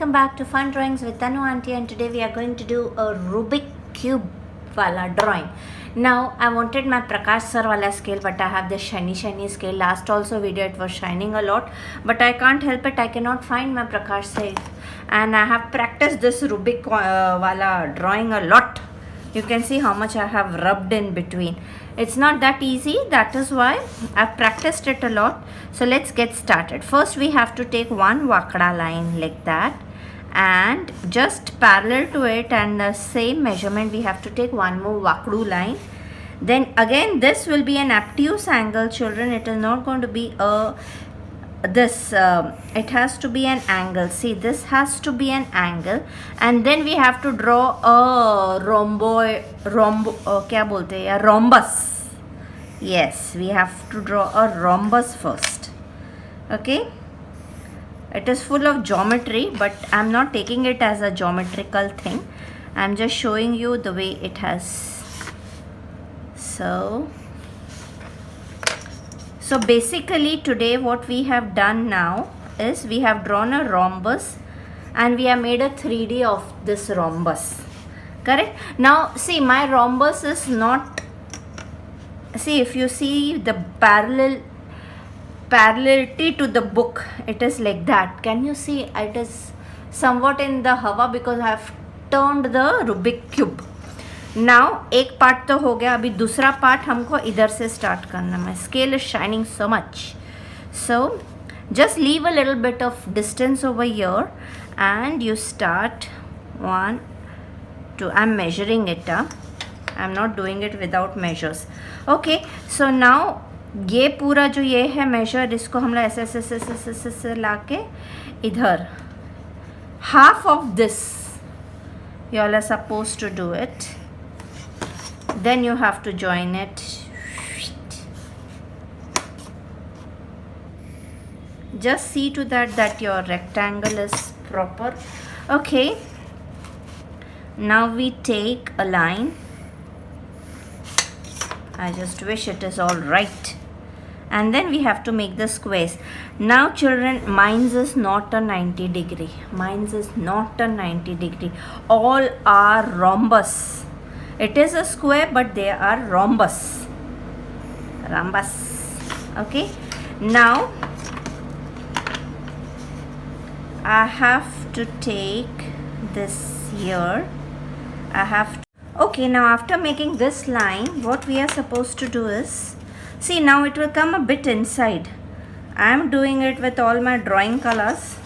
welcome back to Fun Drawings with Tanu Auntie, and today we are going to do a Rubik Cube wala drawing. Now I wanted my Prakash sir wala scale, but I have this shiny scale. Last also video it was shining a lot, but I can't help it, I cannot find my Prakash sir, and I have practiced this Rubik wala drawing a lot. You can see how much I have rubbed in between. It's not that easy, that is why I've practiced it a lot. So let's get started. First we have to take one wakda line like that, and just parallel to it and the same measurement we have to take one more wakdu line. Then again this will be an obtuse angle, children. It is not going to be a it has to be an angle. See, this has to be an angle, and then we have to draw a rhombus. Yes, we have to draw a rhombus first. Okay, it is full of geometry, but I'm not taking it as a geometrical thing. I'm just showing you the way it has. So basically today what we have done now is we have drawn a rhombus and we have made a 3D of this rhombus. Correct? Now see, my rhombus is not, see, if you see the parallelity to the book, it is like that. Can you see? It is somewhat in the hawa because I have turned the Rubik cube. Now एक part तो हो गया, अभी दूसरा part हमको इधर से start करना है. Scale is shining so much, so just leave a little bit of distance over here and you start 1, 2. I'm measuring it up. I'm not doing it without measures. Okay, so now ये पूरा जो ये है measure, इसको हम लोग ऐसे लाके इधर half of this you all are supposed to do it. Then you have to join it. Just see to that your rectangle is proper. Okay, now we take a line. I just wish it is all right, and then we have to make the squares. Now children, mine is not a 90 degree. Mine is not a 90 degree. All are rhombus. It is a square, but they are rhombus. Okay, now I have to take this here. Okay, now after making this line, what we are supposed to do is, see, now it will come a bit inside. I am doing it with all my drawing colors.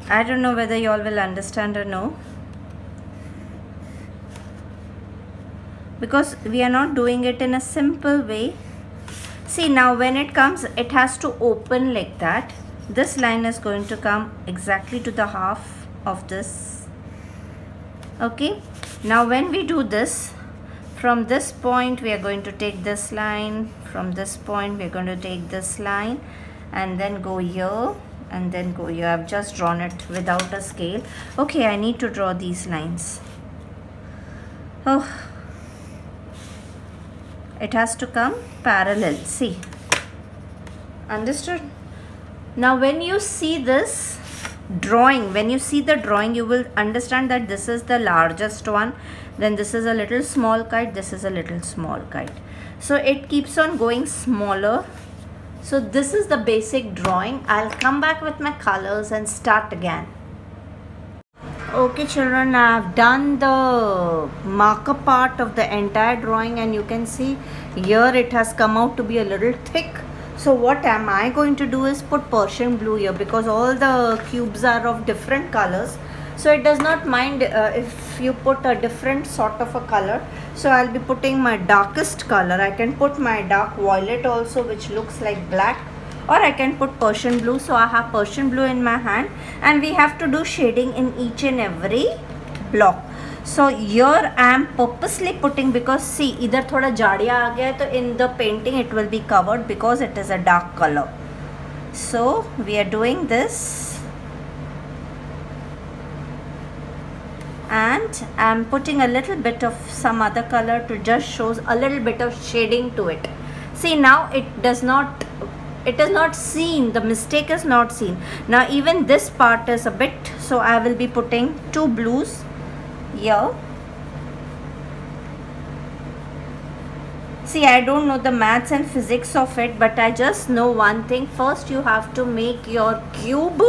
I don't know whether you all will understand or no, because we are not doing it in a simple way. See, now when it comes, it has to open like that. This line is going to come exactly to the half of this. Okay, now when we do this, from this point we are going to take this line, from this point we are going to take this line, and then go here and then go here. I've just drawn it without a scale. Okay, I need to draw these lines. Oh, it has to come parallel. See, understood? Now when you see this drawing, when you see the drawing, you will understand that this is the largest one, then this is a little small kite, this is a little small kite, so it keeps on going smaller. So this is the basic drawing. I'll come back with my colors and start again. Okay children, I've done the marker part of the entire drawing, and you can see here it has come out to be a little thick. So what am I going to do is put Persian blue here, because all the cubes are of different colors, so it does not mind if you put a different sort of a color. So I'll be putting my darkest color. I can put my dark violet also, which looks like black, or I can put Persian blue. So I have Persian blue in my hand, and we have to do shading in each and every block. So here I am purposely putting, because see, either thoda jadiya aa gaya, so in the painting it will be covered because it is a dark color. So we are doing this, and I am putting a little bit of some other color to just show a little bit of shading to it. See, now it does not it is not seen, the mistake is not seen. Now even this part is a bit, so I will be putting 2 blues here. See, I don't know the maths and physics of it, but I just know one thing. First you have to make your cube,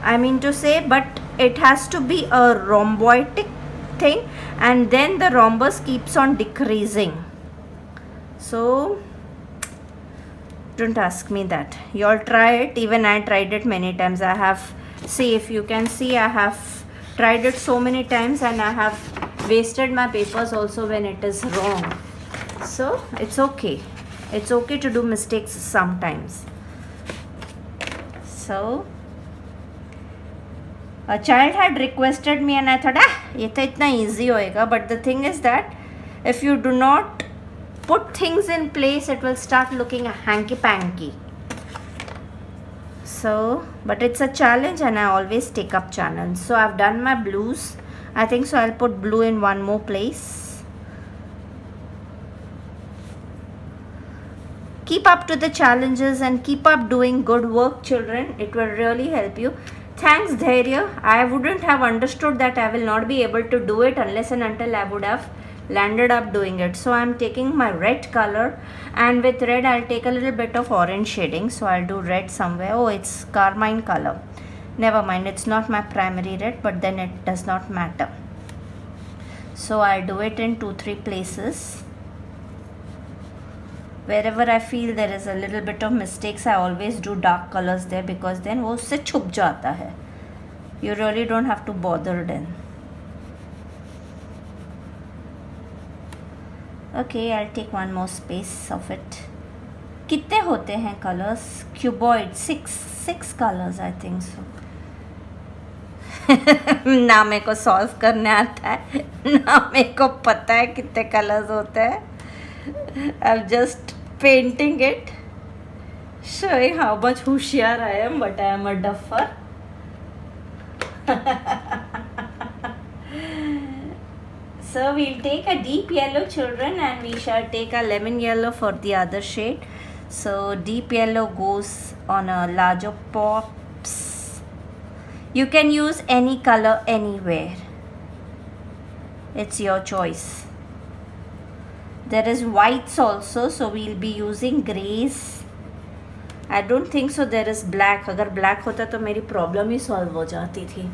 I mean to say, but it has to be a rhomboidic thing, and then the rhombus keeps on decreasing. So don't ask me that, you all try it. Even I tried it many times. I have, see, if you can see, I have tried it so many times, and I have wasted my papers also when it is wrong. So it's okay, it's okay to do mistakes sometimes. So a child had requested me, and I thought, ye to itna easy hoega. But the thing is that if you do not put things in place, it will start looking hanky panky. So, but it's a challenge, and I always take up challenge. So I've done my blues, I think. So I'll put blue in one more place. Keep up to the challenges and keep up doing good work, children. It will really help you. Thanks, Dhairya. I wouldn't have understood that I will not be able to do it unless and until I would have landed up doing it. So I'm taking my red color, and with red I'll take a little bit of orange shading. So I'll do red somewhere. Oh, it's carmine color. Never mind, it's not my primary red, but then it does not matter. So I'll do it in 2-3 places. Wherever I feel there is a little bit of mistakes, I always do dark colors there, because then वो उससे छुप जाता है. You really don't have to bother then. Okay, I'll take one more space of it. कितने होते हैं colors? Cuboid, 6 colors I think so. ना मेरे को solve करने आता है, ना मेरे को पता है कितने colors होते हैं. I'm just painting it, showing how much होशियार I am, but I am a duffer. So we'll take a deep yellow, children, and we shall take a lemon yellow for the other shade. So deep yellow goes on a larger pops. You can use any color anywhere. It's your choice. There is whites also, so we'll be using grays. I don't think so there is black. अगर black होता तो मेरी problem ही solve हो जाती थी.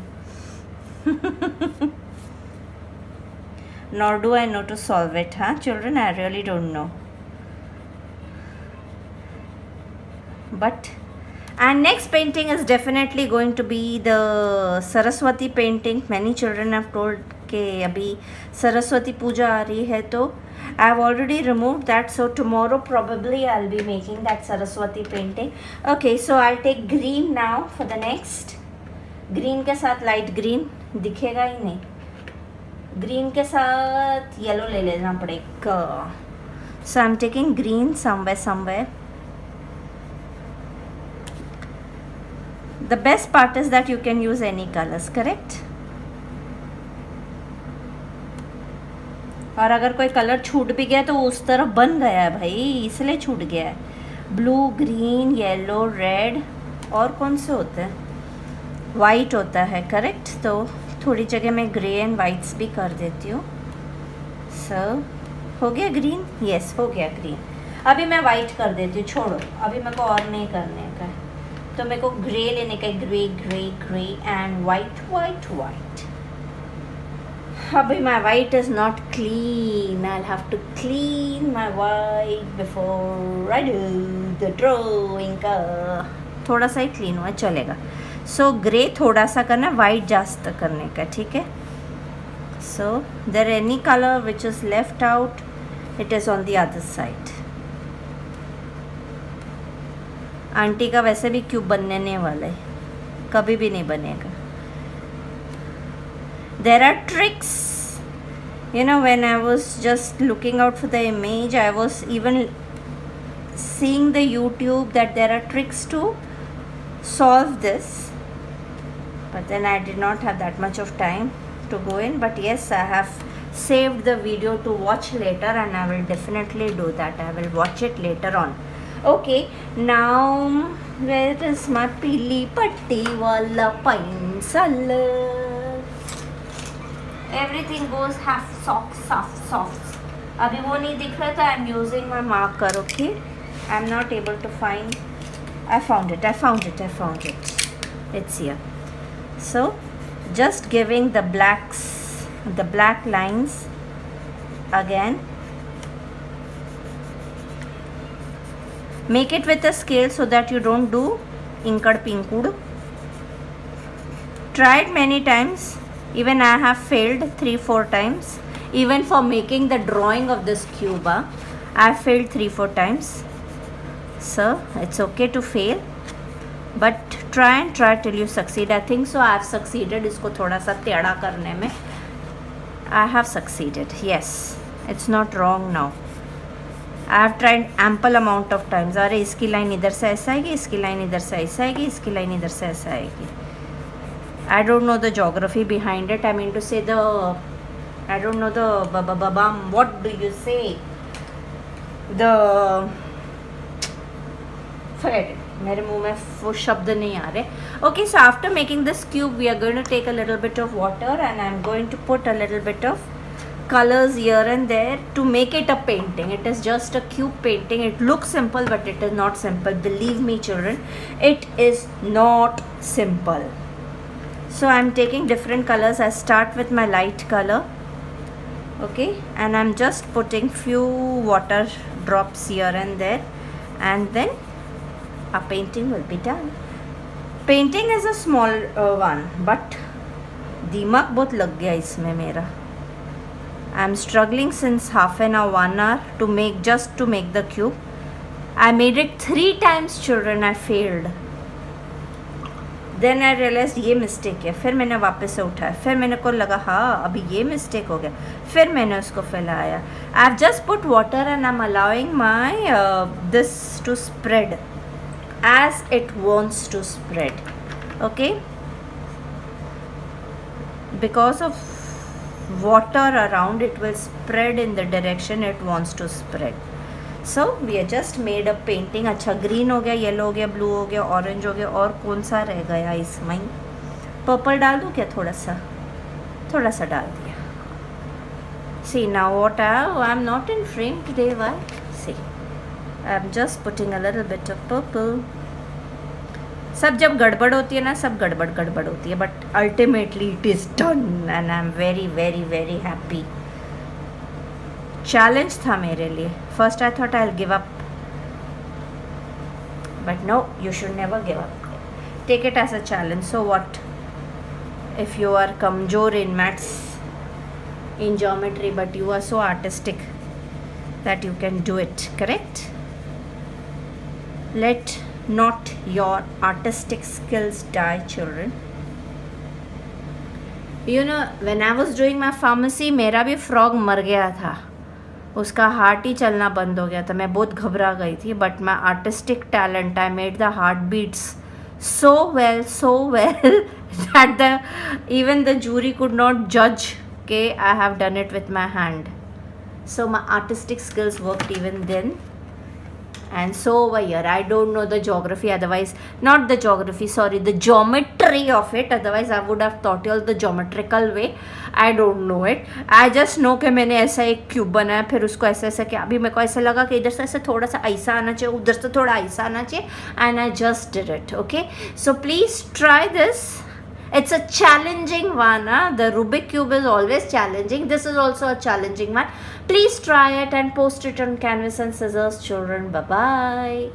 Nor do I know to solve it, huh, children? I really don't know. But, and next painting is definitely going to be the Saraswati painting. Many children have told कि अभी सरस्वती पूजा आ रही है, तो I have already removed that, so tomorrow probably I'll be making that Saraswati painting. Okay, so I'll take green now for the next. Green के साथ light green दिखेगा ही नहीं. Green के साथ yellow ले लेना पड़ेगा. So I'm taking green somewhere. The best part is that you can use any colors, correct? और अगर कोई कलर छूट भी गया तो उस तरफ बन गया है भाई, इसलिए छूट गया है. ब्लू, ग्रीन, येलो, रेड, और कौन से होते हैं? वाइट होता है, करेक्ट. तो थोड़ी जगह मैं ग्रे एंड वाइट्स भी कर देती हूँ. सो हो गया ग्रीन? यस, हो गया ग्रीन. अभी मैं वाइट कर देती हूँ, छोड़ो, अभी मेरे को और नहीं करने का है. तो मेरे को ग्रे लेने का, ग्रे एंड वाइट. अभी my white is not clean. I'll have to clean my white before I do the drawing का. थोड़ा सा ही क्लीन हुआ चलेगा. सो ग्रे थोड़ा सा करना, वाइट जास्त करने का, ठीक है. So there any colour which is left out, it is on the other side. Aunty का वैसे भी क्यूब बनने नहीं वाला है, कभी भी नहीं बनेगा. There are tricks, you know. When I was just looking out for the image, I was even seeing the YouTube that there are tricks to solve this, but then I did not have that much of time to go in. But yes, I have saved the video to watch later, and I will definitely do that. I will watch it later on. Okay, now where is my pili patti wala pencil? Everything goes half soft. अभी वो नहीं दिख रहा था. I'm using my marker. Okay, I'm not able to find. I found it. It's here. So just giving the black lines again. Make it with a scale so that you don't do inkad pinkud. Tried many times. Even I have failed 3-4 times. Even for making the drawing of this cube, I have failed 3-4 times. So it's okay to fail, but try till you succeed. I think so I have succeeded. इसको थोड़ा सा टेढ़ा करने में I have succeeded. Yes, it's not wrong now. I have tried ample amount of times. अरे इसकी line इधर से ऐसा आएगी, इसकी लाइन इधर से ऐसा आएगी, इसकी लाइन इधर से ऐसा आएगी. I don't know the geography behind it. I mean to say I don't know the what do you say? The forget it. मेरे मुंह में वो शब्द नहीं आ रहे. Okay, so after making this cube, we are going to take a little bit of water and I'm going to put a little bit of colors here and there to make it a painting. It is just a cube painting. It looks simple, but it is not simple. Believe me, children, it is not simple. So I'm taking different colors. I start with my light color. Okay, and I'm just putting few water drops here and there, and then a painting will be done. Painting is a small one, but दिमाग बहुत लग गया इसमें मेरा. I'm struggling since half an hour, 1 hour to make the cube. I made it 3 times, children. I failed. Then I realized ये mistake है. फिर मैंने वापस से उठाया. फिर मैंने को लगा हाँ अभी ये मिस्टेक हो गया. फिर मैंने उसको फैलाया. I've just put water and I'm allowing my this to spread as it wants to spread. Okay, because of water around, it will spread in the direction it wants to spread. So we have just made a painting. अच्छा green हो गया, yellow हो गया, blue हो गया, orange हो गया, और कौन सा रह गया इसमें? पर्पल डाल दूँ क्या? थोड़ा सा डाल दिया. See now what I'm not in frame today. Why? See, I'm just putting a little bit of purple. सब जब गड़बड़ होती है ना, सब गड़बड़ होती है, but ultimately it is done and I'm very very very happy. Challenge था मेरे लिए. First I thought I will give up, but no, you should never give up. Take it as a challenge. So what if you are कमजोर in maths, in geometry, but you are so artistic that you can do it, correct? Let not your artistic skills die, children. You know, when I was doing my pharmacy, मेरा भी frog मर गया था. उसका heart ही चलना बंद हो गया था. मैं बहुत घबरा गई थी. But my artistic talent, I made the heart beats so well that even the jury could not judge. Okay, I have done it with my hand. So my artistic skills worked even then. And so over here, I don't know the geography, otherwise, not the geography, sorry, the geometry of it, otherwise I would have taught you all the geometrical way. I don't know it. I just know कि मैंने ऐसा एक cube बनाया, फिर उसको ऐसा किया. अभी मेरे को ऐसा लगा कि इधर से ऐसे थोड़ा सा ऐसा आना चाहिए, उधर से थोड़ा ऐसा आना चाहिए, and I just did it. Okay, so please try this. It's a challenging one. The Rubik cube is always challenging. This is also a challenging one. Please try it and post it on canvas and scissors, children. Bye bye.